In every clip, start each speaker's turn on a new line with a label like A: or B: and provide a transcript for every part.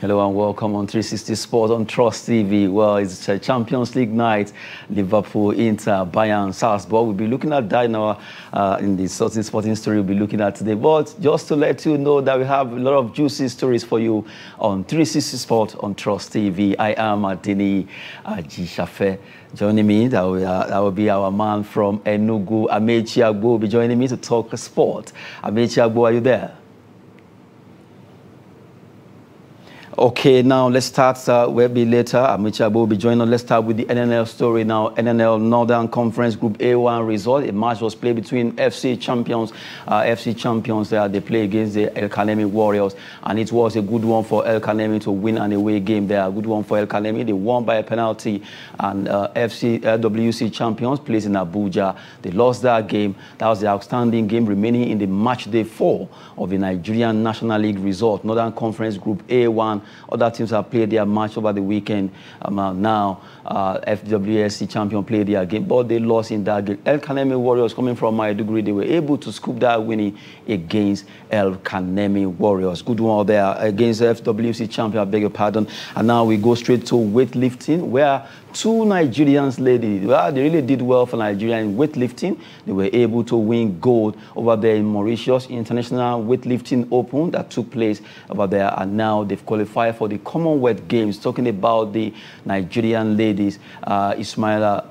A: Hello and welcome on 360 Sport on Trust TV. Well, it's a Champions League night. Liverpool, Inter, Bayern, Salzburg. We'll be looking at that in the certain sporting story we'll be looking at today. But just to let you know that we have a lot of juicy stories for you on 360 Sport on Trust TV. I am Adini Ajishafe. Joining me, that will be our man from Enugu, Amechi Agbo, will be joining me to talk sport. Amechi Agbo, are you there? Okay, now let's start. We'll be later. Amicha will be joining us. Let's start with the NNL story now. NNL Northern Conference Group A1 result. A match was played between FC Champions. They play against the El Kanemi Warriors, and it was a good one for El Kanemi to win an away game there. A good one for El Kanemi. They won by a penalty, and LWC Champions plays in Abuja. They lost that game. That was the outstanding game remaining in the match day 4 of the Nigerian National League result. Northern Conference Group A1. Other teams have played their match over the weekend. FWSC champion played their game, but they lost in that game. El Kanemi Warriors, coming from Maiduguri, they were able to scoop that winning against El Kanemi Warriors. Good one there against FWC champion, I beg your pardon. And now we go straight to weightlifting, where two Nigerians ladies, well, they really did well for Nigeria in weightlifting. They were able to win gold over there in Mauritius International Weightlifting Open that took place over there, and now they've qualified for the Commonwealth Games. Talking about the Nigerian ladies, Ismaila,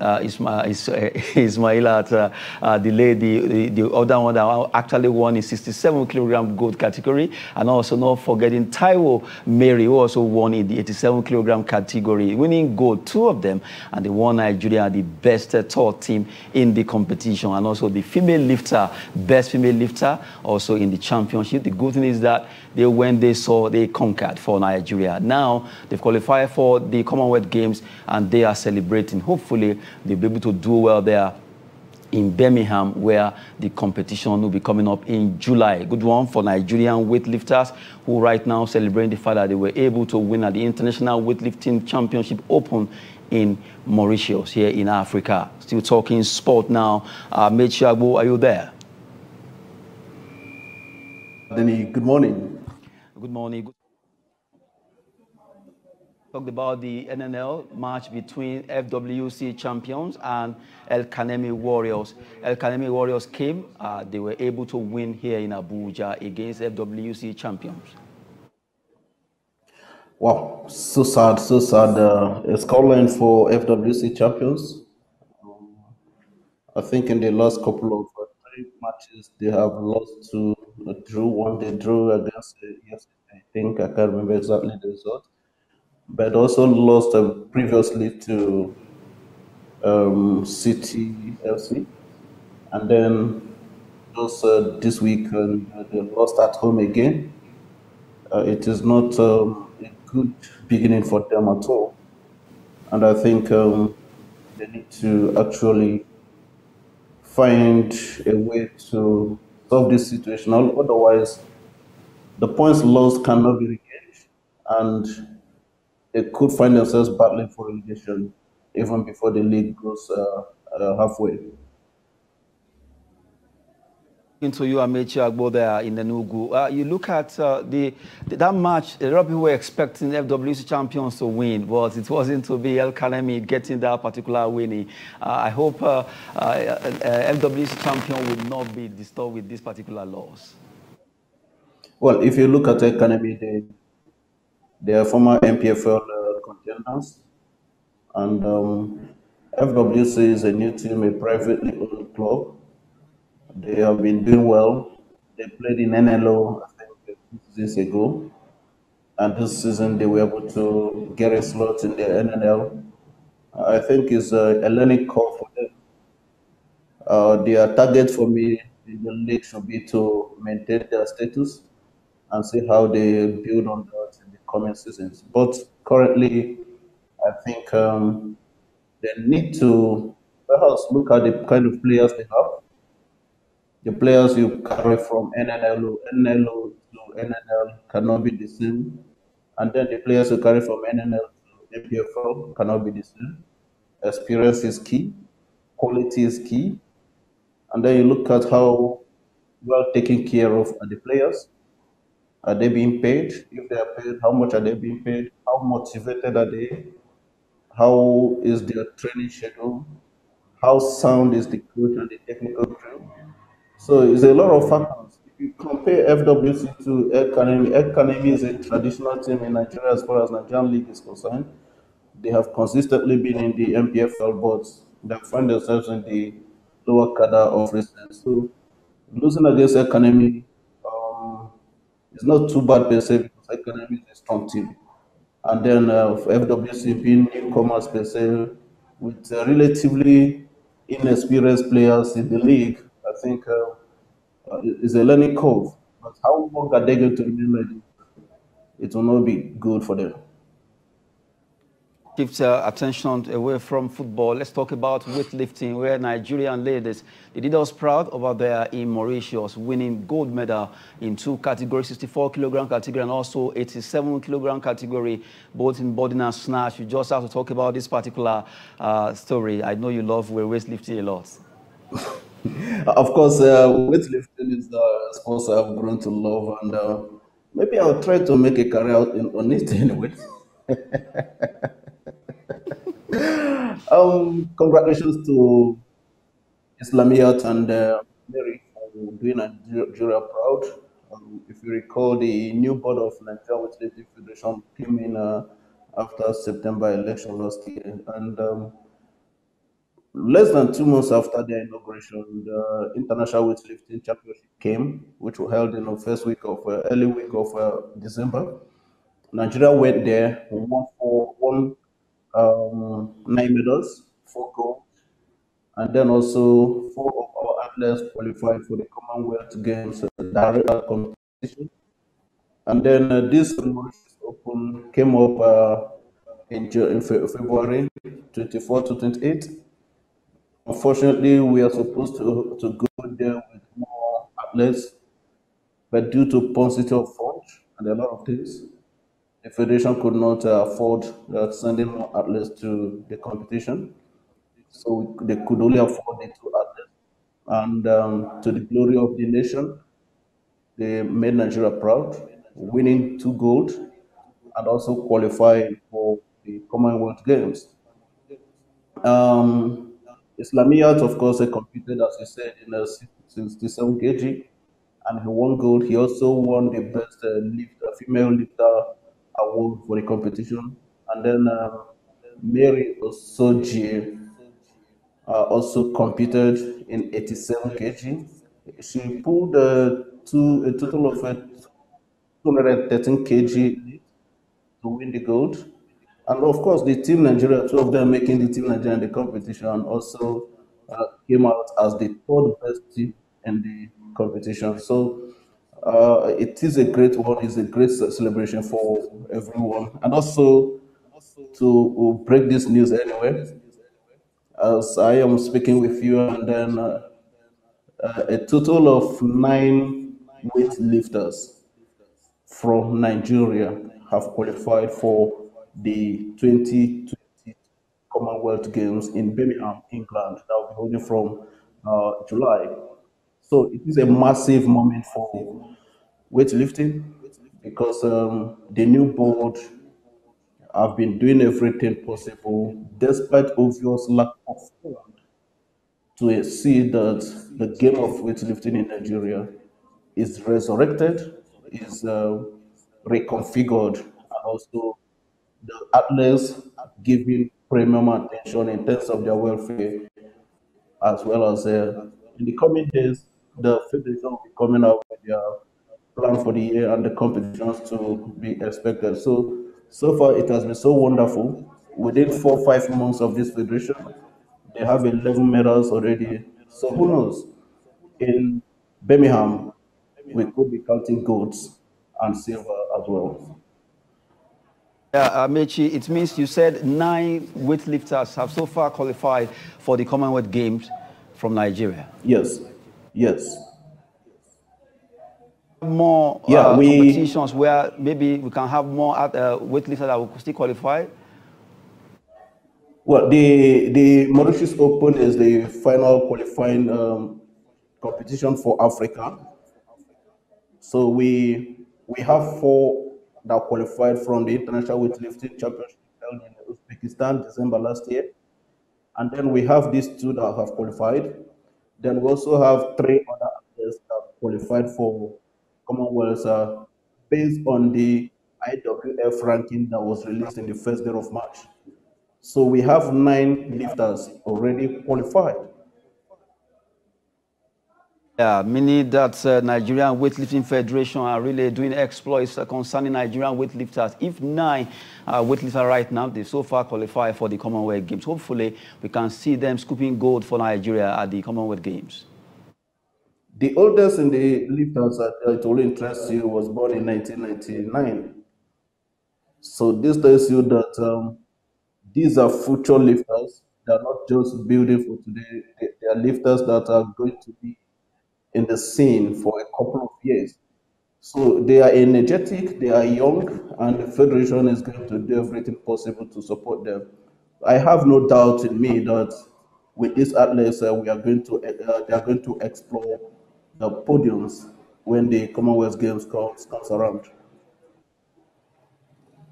A: the lady, the other one that actually won in 67 kilogram gold category, and also not forgetting Taiwo Mary, who also won in the 87 kilogram category, winning gold, two of them. And they won Nigeria the best tall team in the competition, and also the female lifter, best female lifter, also in the championship. The good thing is that when they saw, they conquered for Nigeria. Now they've qualified for the Commonwealth Games, and they are celebrating. Hopefully they'll be able to do well there in Birmingham, where the competition will be coming up in July. Good one for Nigerian weightlifters, who right now celebrating the fact that they were able to win at the International Weightlifting Championship Open in Mauritius, here in Africa. Still talking sport now. Amechi Agbo, are you there?
B: Denny, good morning.
A: Good morning. Talked about the NNL match between FWC Champions and El Kanemi Warriors. El Kanemi Warriors came, they were able to win here in Abuja against FWC Champions.
B: Wow, so sad, so sad. A scoreline for FWC Champions. I think in the last couple of 3 matches, they have lost to drew one. They drew against yesterday, I think. I can't remember exactly the result. But also lost previously to City FC. And then just this week, they lost at home again. It is not a good beginning for them at all. And I think they need to actually find a way to solve this situation. Otherwise, the points lost cannot be regained, and they could find themselves battling for relegation even before the league goes halfway.
A: Into you, Amechi Agbo, there in Enugu. You look at that match, a lot of people were expecting FWC champions to win, but it wasn't to be El Kanemi getting that particular winning. I hope FWC champion will not be disturbed with this particular loss.
B: Well, if you look at El Kanemi, they are former MPFL contenders, and FWC is a new team, a privately owned club. They have been doing well. They played in NLO, I think, 2 seasons ago. And this season, they were able to get a slot in the NNL. I think it's a learning curve for them. Their target for me in the league should be to maintain their status and see how they build on that in the coming seasons. But currently, I think they need to perhaps look at the kind of players they have. The players you carry from NNL to NNL cannot be the same. And then the players you carry from NNL to MPFL cannot be the same. Experience is key. Quality is key. And then you look at how well taken care of are the players. Are they being paid? If they are paid, how much are they being paid? How motivated are they? How is their training schedule? How sound is the coach and the technical crew? So it's a lot of factors. If you compare FWC to Ed Kanemi is a traditional team in Nigeria as far as Nigerian league is concerned. They have consistently been in the MPFL, but they find themselves in the lower cadre of recent. So losing against Academy is not too bad per se because Academy is a strong team. And then FWC being newcomers per se with relatively inexperienced players in the league, I think is a learning curve. But how long are they going to remain like this? It will not be good for them.
A: Shift attention away from football. Let's talk about weightlifting, where Nigerian ladies, they did us proud over there in Mauritius, winning gold medal in two categories, 64-kilogram category and also 87-kilogram category, both in body and snatch. You just have to talk about this particular story. I know you love weightlifting a lot.
B: Of course, weightlifting is a sport I've grown to love, and maybe I'll try to make a career on it anyway. Congratulations to Islamiyat and Mary for doing Nigeria proud. If you recall, the new board of Nigeria Weightlifting Federation came in after September election last year, and less than 2 months after their inauguration, the International Weightlifting Championship came, which was held in the first week of early week of December. Nigeria went there, won 9 medals, 4 gold, and then also 4 of our athletes qualified for the Commonwealth Games direct competition. And then this Mauritius Open came up in February 24 to 28. Unfortunately, we are supposed to go there with more athletes, but due to paucity of funds and a lot of things, the federation could not afford sending more athletes to the competition. So they could only afford the 2 athletes. And to the glory of the nation, they made Nigeria proud, winning 2 gold and also qualifying for the Commonwealth Games. Um, Islamiyat, of course, competed, as you said, in a 67 kg, and he won gold. He also won the best female lifter award for the competition. And then Mary Osoji also competed in 87 kg. She pulled a total of 213 kg to win the gold. And of course, the team Nigeria, 2 of them making the team Nigeria in the competition, also came out as the third best team in the competition. So it is a great one, it's a great celebration for everyone. And also to break this news anyway, as I am speaking with you, and then a total of 9 weightlifters from Nigeria have qualified for the 2020 Commonwealth Games in Birmingham, England, that will be holding from July. So it is a massive moment for weightlifting because the new board have been doing everything possible, despite obvious lack of fund, to see that the game of weightlifting in Nigeria is resurrected, is reconfigured, and also the athletes giving premium attention in terms of their welfare, as well as in the coming days, the federation will be coming out with their plan for the year and the competitions to be expected. So far, it has been so wonderful. Within 4 or 5 months of this federation, they have 11 medals already. So who knows? In Birmingham, we could be counting golds and silver as well.
A: Yeah, Mechi, it means you said 9 weightlifters have so far qualified for the Commonwealth Games from Nigeria.
B: Yes, yes.
A: More
B: Yeah,
A: competitions where maybe we can have more weightlifters that will still qualify.
B: Well, the Mauritius Open is the final qualifying competition for Africa. So we We have four that qualified from the International Weightlifting Championship held in Uzbekistan December last year. And then we have these two that have qualified. Then we also have three other athletes that qualified for Commonwealth based on the IWF ranking that was released in the first day of March. So we have nine lifters already qualified.
A: Yeah, meaning that Nigerian Weightlifting Federation are really doing exploits concerning Nigerian weightlifters. If nine weightlifters right now, they so far qualify for the Commonwealth Games. Hopefully, we can see them scooping gold for Nigeria at the Commonwealth Games.
B: The oldest in the lifters that it will interest you was born in 1999. So this tells you that these are future lifters. They're not just building for today. They are lifters that are going to be in the scene for a couple of years. So they are energetic, they are young, and the federation is going to do everything possible to support them. I have no doubt in me that with these athletes, they are going to explore the podiums when the Commonwealth Games comes around.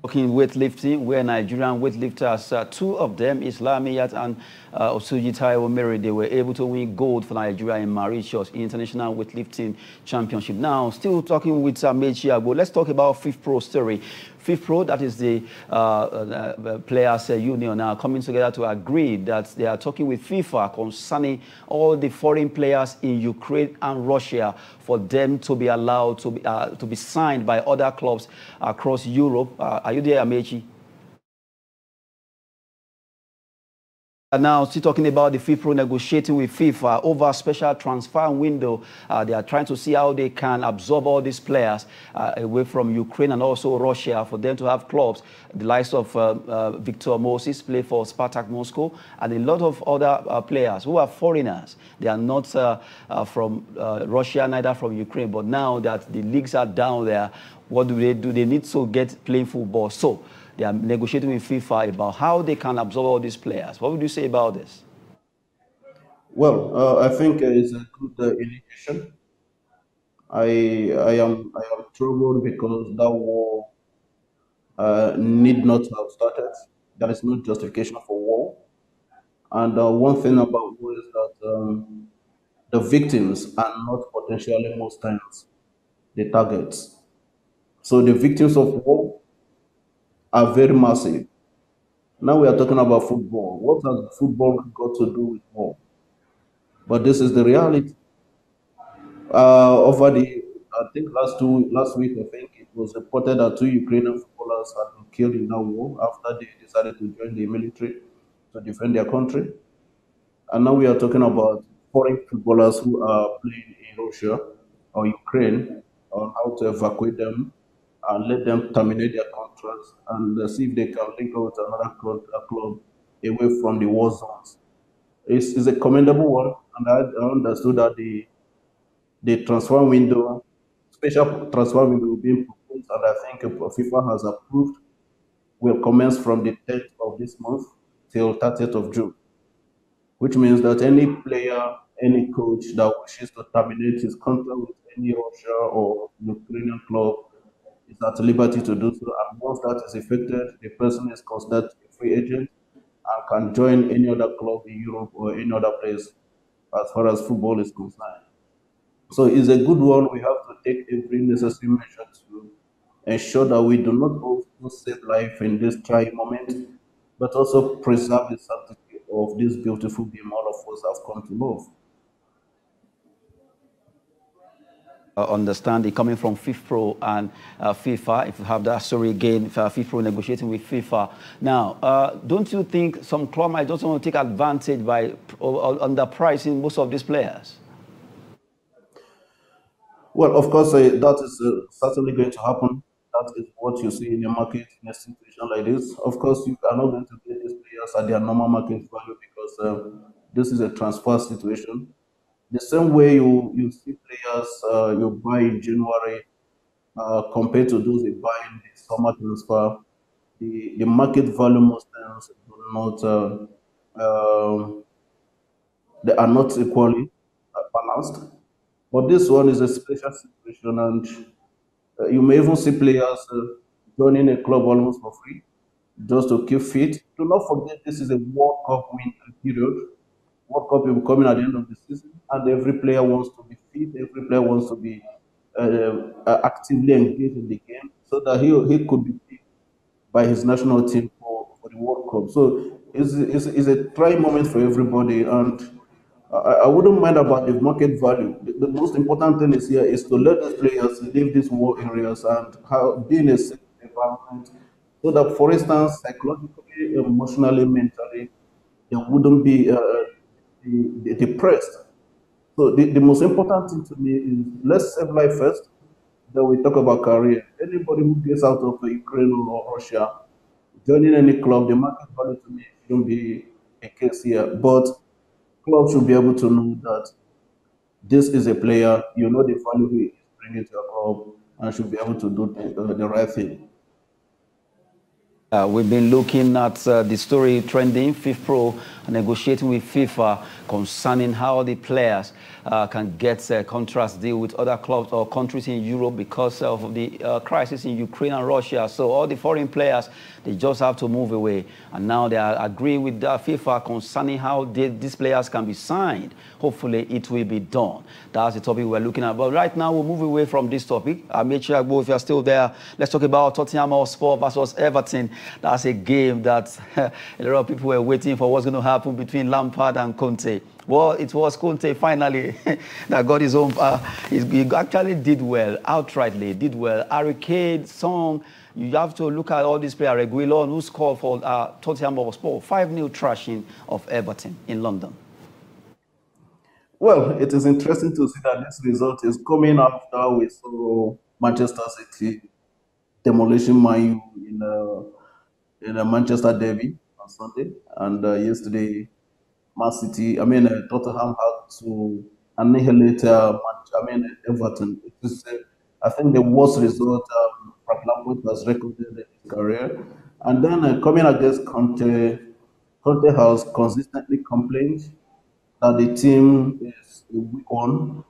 A: Talking weightlifting, where Nigerian weightlifters, two of them, Islamiyat and Osuji Taiwo Mary, they were able to win gold for Nigeria in Mauritius International Weightlifting Championship. Now, still talking with Mechi Agbo, let's talk about FITPRO story. FITPRO, that is the players union, now coming together to agree that they are talking with FIFA concerning all the foreign players in Ukraine and Russia for them to be allowed to be signed by other clubs across Europe. Are you there, Amechi? And now, still talking about the FITPRO negotiating with FIFA over a special transfer window. They are trying to see how they can absorb all these players away from Ukraine and also Russia for them to have clubs. The likes of Victor Moses play for Spartak Moscow and a lot of other players who are foreigners. They are not from Russia, neither from Ukraine. But now that the leagues are down there, what do? They need to get playing football. So they are negotiating with FIFA about how they can absorb all these players. What would you say about this?
B: Well, I think it's a good initiation. I am troubled because that war need not have started. There is no justification for war. And one thing about war is that the victims are not potentially most times the targets. So the victims of war are very massive. Now we are talking about football. What has football got to do with war? But this is the reality. Over the, I think last week, I think it was reported that two Ukrainian footballers had been killed in that war after they decided to join the military to defend their country. And now we are talking about foreign footballers who are playing in Russia or Ukraine on how to evacuate them and let them terminate their contracts and see if they can link up with another club away from the war zones. It's a commendable one, and I understood that the transfer window, special transfer window being proposed, and I think FIFA has approved, will commence from the 10th of this month till 30th of June, which means that any player, any coach that wishes to terminate his contract with any Russia or Ukrainian club is at liberty to do so. And once that is effected, the person is considered a free agent and can join any other club in Europe or any other place as far as football is concerned. So it's a good one. We have to take every necessary measure to ensure that we do not also save life in this trying moment, but also preserve the sanctity of this beautiful game all of us have come to love.
A: Understanding coming from FIFPro and FIFA. If you have that story again, FIFPro negotiating with FIFA. Now, don't you think some club might just want to take advantage by underpricing most of these players?
B: Well, of course, that is certainly going to happen. That is what you see in the market in a situation like this. Of course, you are not going to get these players at their normal market value because this is a transfer situation. The same way you see players you buy in January compared to those you buy in the summer transfer, the market value most times do not they are not equally balanced. But this one is a special situation, and You may even see players joining a club almost for free just to keep fit. Do not forget this is a World Cup win period. World Cup will be coming at the end of the season, and every player wants to be fit. Every player wants to be actively engaged in the game so that he could be picked by his national team for the World Cup. So it's a trying moment for everybody, and I wouldn't mind about the market value. The most important thing is here is to let these players leave these war areas and be in a safe environment so that, for instance, psychologically, emotionally, mentally, they wouldn't be depressed. So the most important thing to me is let's save life first, then we talk about career. Anybody who gets out of Ukraine or Russia, joining any club, the market value to me shouldn't be a case here. But clubs should be able to know that this is a player, you know the value he is bringing to your club, and should be able to do the right thing.
A: We've been looking at the story trending, FITPRO negotiating with FIFA concerning how the players can get a contract deal with other clubs or countries in Europe because of the crisis in Ukraine and Russia. So all the foreign players, they just have to move away. And now they are agreeing with FIFA concerning how these players can be signed. Hopefully it will be done. That's the topic we're looking at. But right now we'll move away from this topic. Make sure if you're still there, let's talk about Tottenham Hotspur versus Everton. That's a game that a lot of people were waiting for what's going to happen between Lampard and Conte. Well, it was Conte finally that got his own. He actually did well, outrightly did well. Harry Kane, Son, you have to look at all these players. Reguilon, who scored for Tottenham Hotspur, 5-0 trashing of Everton in London.
B: Well, it is interesting to see that this result is coming after we saw Manchester City demolishing Man U in a Manchester derby on Sunday, and yesterday Tottenham had to annihilate Everton. It is, I think, the worst result Frank Lampard has recorded in his career. And then coming against Conte, Conte has consistently complained that the team is a weak one,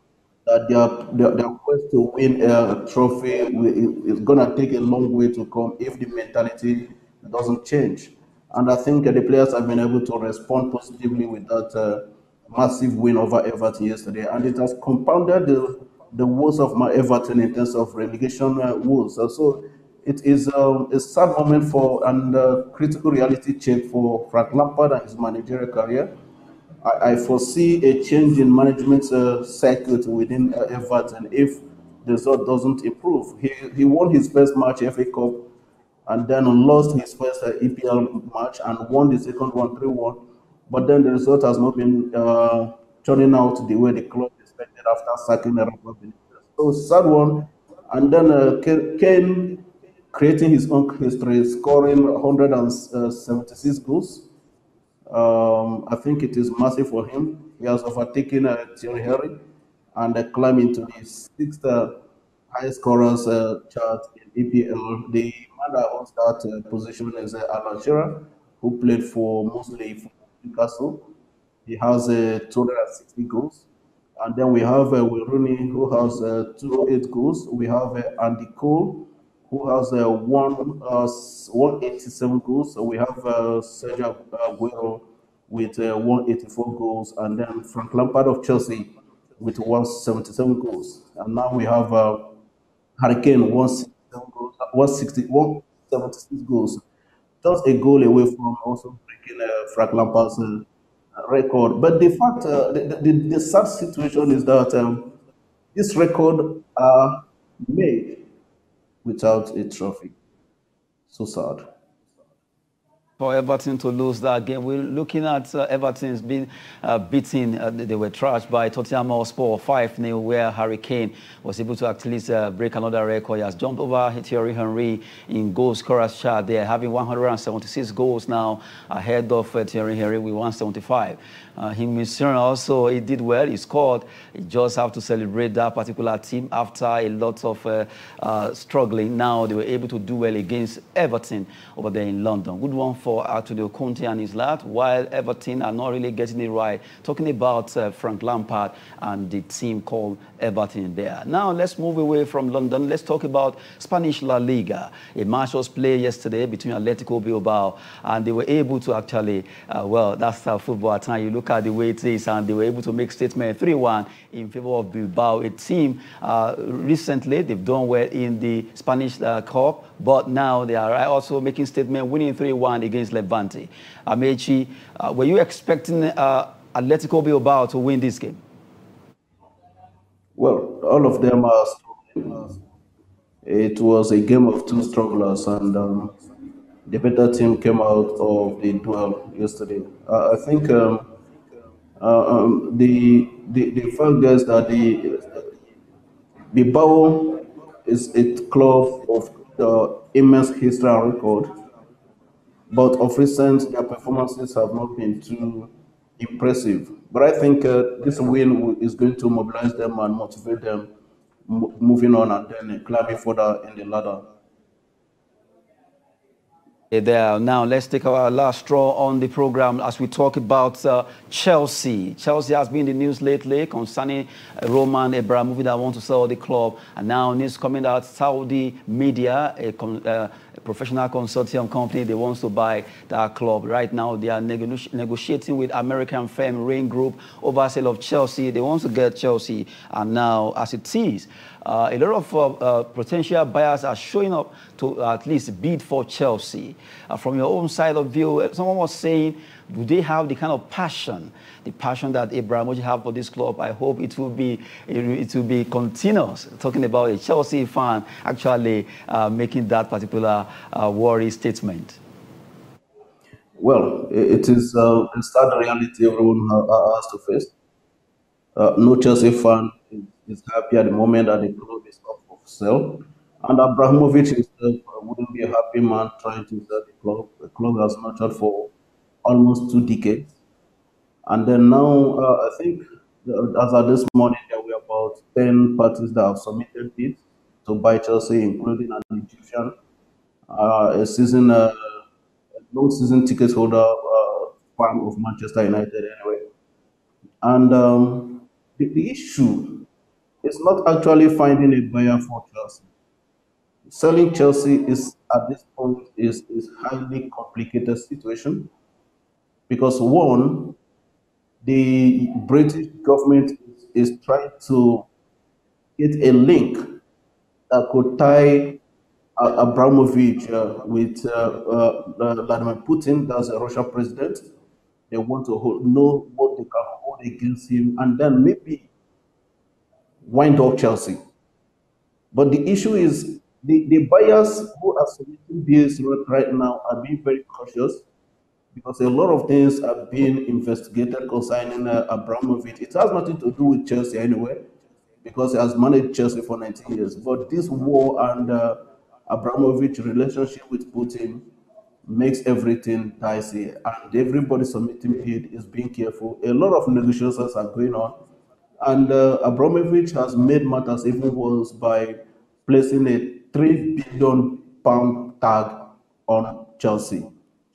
B: that their quest to win a trophy is going to take a long way to come if the mentality doesn't change. And I think the players have been able to respond positively with that massive win over Everton yesterday. And it has compounded the woes of my Everton in terms of relegation woes. So it is a sad moment for and critical reality check for Frank Lampard and his managerial career. I foresee a change in management circuit within Everton if the result doesn't improve. He won his first match FA Cup and then lost his first EPL match and won the second one 3-1. But then the result has not been turning out the way the club expected after sacking the Rafa Benitez. So sad one. And then Kane creating his own history, scoring 176 goals. I think it is massive for him. He has overtaken Thierry Henry and climbing to the sixth highest scorers chart in EPL. The man that owns that position is Alan Shearer, who played mostly for Newcastle. He has 260 goals. And then we have Will Rooney, who has 208 goals. We have Andy Cole, who has 187 goals. So we have Sergio Aguero with 184 goals, and then Frank Lampard of Chelsea with 177 goals. And now we have Harry Kane, 167 goals, 176 goals. Just a goal away from also breaking Frank Lampard's record. But the fact, the sad situation is that this record are made without a trophy. So sad.
A: For Everton to lose that game, we're looking at Everton's being beaten. They were trashed by Tottenham Hotspur 5-0, where Harry Kane was able to at least break another record. He has jumped over Thierry Henry in goal scorers chart. They are having 176 goals now, ahead of Thierry Henry with 175. Him also, he did well. He scored. He just have to celebrate that particular team after a lot of struggling. Now they were able to do well against Everton over there in London. Good one for for Antonio Conte and his lad, while Everton are not really getting it right. Talking about Frank Lampard and the team called Everton there. Now, let's move away from London. Let's talk about Spanish La Liga. A match was played yesterday between Atletico Bilbao, and they were able to actually, well, that's how football at times. You look at the way it is, and they were able to make statement 3-1 in favor of Bilbao, a team recently, they've done well in the Spanish Cup, but now they are also making statement, winning 3-1 against Levante. Amechi, were you expecting Atletico Bilbao to win this game?
B: Well, all of them are struggling. It was a game of two strugglers, and the better team came out of the duel yesterday. I think the fact is that the Bilbao is a club of immense history and record, but of recent their performances have not been too impressive. But I think this win is going to mobilize them and motivate them moving on and then climbing further in the ladder.
A: There. Now, let's take our last straw on the program as we talk about Chelsea. Chelsea has been in the news lately concerning Roman Abramovich that wants to sell the club. And now news coming out, Saudi media, a professional consortium company, they want to buy that club. Right now, they are negotiating with American firm Rain Group over sale of Chelsea. They want to get Chelsea. And now, as it is, a lot of potential buyers are showing up to at least bid for Chelsea. From your own side of view, someone was saying, do they have the kind of passion, the passion that Abramovich have for this club? I hope it will be continuous. Talking about a Chelsea fan actually making that particular worry statement.
B: Well, it is a sad reality everyone has to face. No Chelsea fan is happy at the moment that the club is up for sale. And Abramovich himself wouldn't be a happy man trying to sell the club. The club has nurtured for almost 2 decades. And then now, I think, as of this morning, there were about 10 parties that have submitted bids to buy Chelsea, including an Egyptian, a long season ticket holder, fan of Manchester United anyway. And the issue is not actually finding a buyer for Chelsea. Selling Chelsea is at this point is highly complicated situation because one, the British government is trying to get a link that could tie Abramovich with Vladimir Putin, that's a Russian president. They want to know what they can hold against him and then maybe wind up Chelsea. But the issue is the buyers who are submitting bids right now are being very cautious because a lot of things are being investigated concerning Abramovich. It has nothing to do with Chelsea anyway, because he has managed Chelsea for 19 years. But this war and Abramovich relationship with Putin makes everything dicey, and everybody submitting bid is being careful. A lot of negotiations are going on, and Abramovich has made matters even worse by placing a £3 billion tag on Chelsea.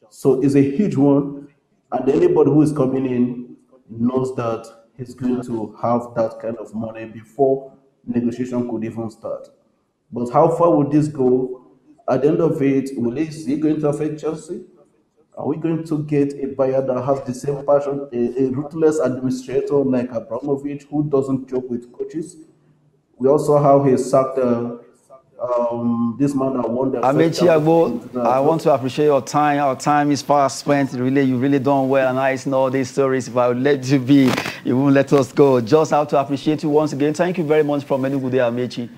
B: So it's a huge one, and anybody who is coming in knows that he's going to have that kind of money before negotiation could even start. But how far would this go? At the end of it, is it going to affect Chelsea? Are we going to get a buyer that has the same passion, a ruthless administrator like Abramovich who doesn't joke with coaches? We also have he sacked this man that won the
A: Amechi Agbo, I want to appreciate your time. Our time is fast spent. Really, you really done well, and I know these stories. If I would let you be, you won't let us go. Just have to appreciate you once again. Thank you very much from Enugu there, Amechi.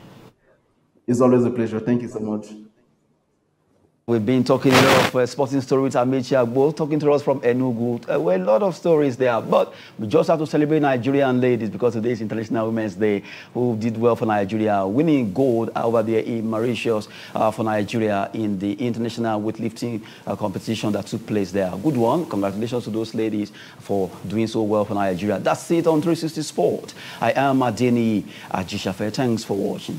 B: It's always a pleasure. Thank you so much.
A: We've been talking a lot of sporting stories. Amechi Agbo talking to us from Enugu. Well, a lot of stories there, but we just have to celebrate Nigerian ladies because today is International Women's Day, who did well for Nigeria, winning gold over there in Mauritius for Nigeria in the international weightlifting competition that took place there. Good one. Congratulations to those ladies for doing so well for Nigeria. That's it on 360 Sport. I am Adeni Ajishafe. Thanks for watching.